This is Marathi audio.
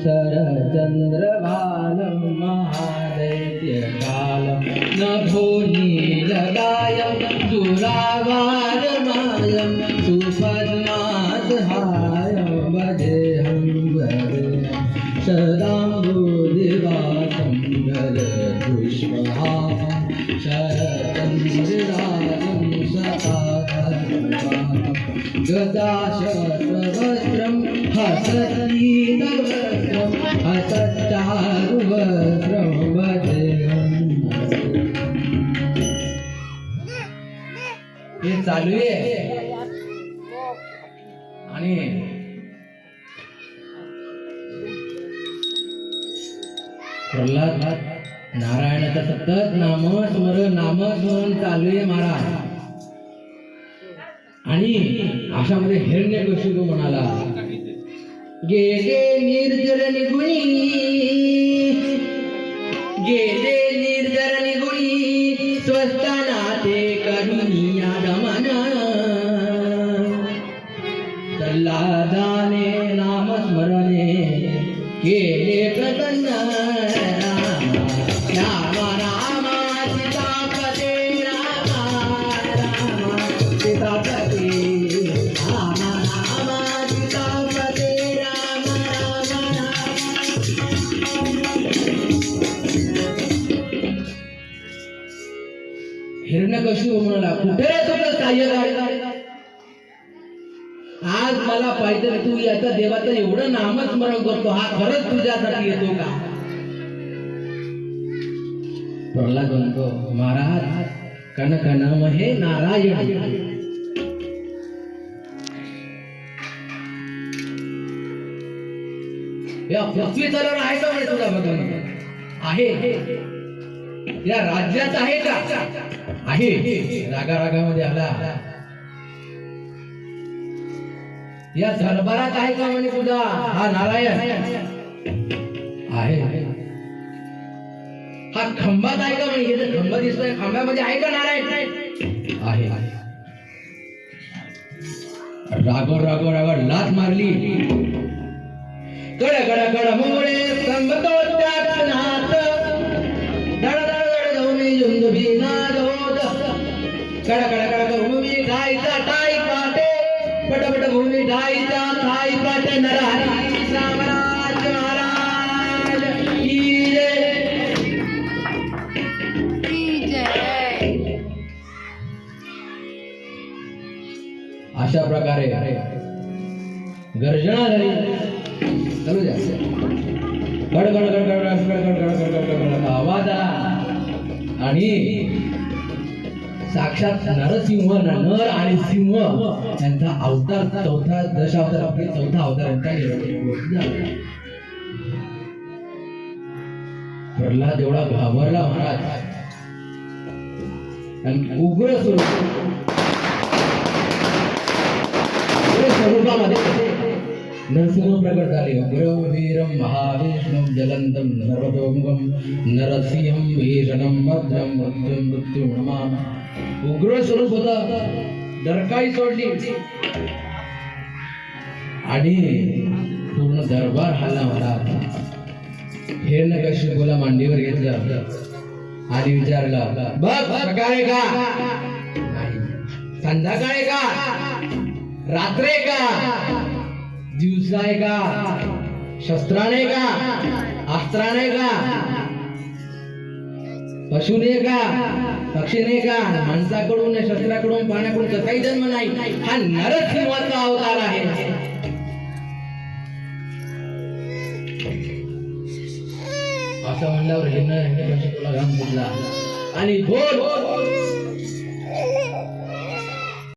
शरचन्द्रभालं महादैत्यकालं नभोनीलगायं दुरावारमायं सुपद्मासहायं भजेऽहं भजेऽहं सदाम्बुदिवासं गजपुष्पहासं शरचन्द्रराजं सदाधर्मपातं गदाशस्त्रवस्त्रं हसतीतवस्त्रं हसच्चारुवस्त्रं भजेऽहं। हे चालू आहे आणि प्रल्हाद नारायणाचं सतत नामस्मरण चालू आहे महाराज. आणि अशामध्ये हिरण्यकशिपू म्हणाला, गेले निर्जर निगुणी, गेले निर्जर निगुणी, स्वस्ताना ते करुणी आगमन. प्रल्हादाने नामस्मरणे केले प्रसन्न. राम राम सीतापते, राम राम सीतापते, राम राम सीतापते, राम राम राम. हिरण्यकशिपू म्हणाला, कुठे तुझं सहाय्य झालं? आज मला पाहिजे तू याचा देवाचं एवढं नामस्मरण करतो, हा खरंच तुझ्यासाठी येतो का? प्रल्हाद म्हणतो, महाराज कनकनम हे नारायण. या पृथ्वी तलावर आहे का म्हणे तुझा भगवान? आहे. या राज्यात आहे का? आहे. रागारागामध्ये आला. या दरबारात आहे का म्हणे तुझा हा नारायण? आहे. हा खंबात आहे का म्हणे? हे खंबा दिसतोय, खंब्यामध्ये आहे का नारायण? आहे. रागोर लाथ मारली. कड कड कड मोळे संगतो त्यात नाथ, धड धड धड धोमी जुंदुबी नादोद. कड कड कड भूमी गायचा टाई पाटे, पट पट भूमी गायचा थाई पाटे. नरहरी साम्राज महाराज की जय. अशा प्रकारे गर्जना झाली. चालू द्या. गड गड गड गड गड गड आवाज आला आणि साक्षात नरसिंह, नर आणि सिंह यांचा अवतार, चौथा दशावतार, चौथा अवतार यांचा निर्माण. प्रल्हाद एवढा घाबरला महाराज आणि उग्र स्वरूपामध्ये नरसिंह प्रकट झाले. उग्रं वीरं महाविष्णुं ज्वलन्तं सर्वतोमुखं नरसिंहं भीषणं भद्रं मृत्युं मृत्युं नमामि. उग्र स्वरूप होता. डरकाळी सोडली आणि पूर्ण दरबार हल्ला महाराज. हिरण्यकशिपूला मांडीवर घेतलं आणि विचारला, बघ सकाळी का? नाही. संध्याकाळी का? रात्री का? दिवसा आहे का? शस्त्राने का? अस्त्राने का? पशुने का? पक्षीने का? माणसाकडून, शस्त्राकडून, पाण्याकडून कसाही जन्म नाही. हा नरसिंहाचा अवतार आहे. असं म्हणल्यावर हिरण्यकशिपूला घाम फुटला आणि बोल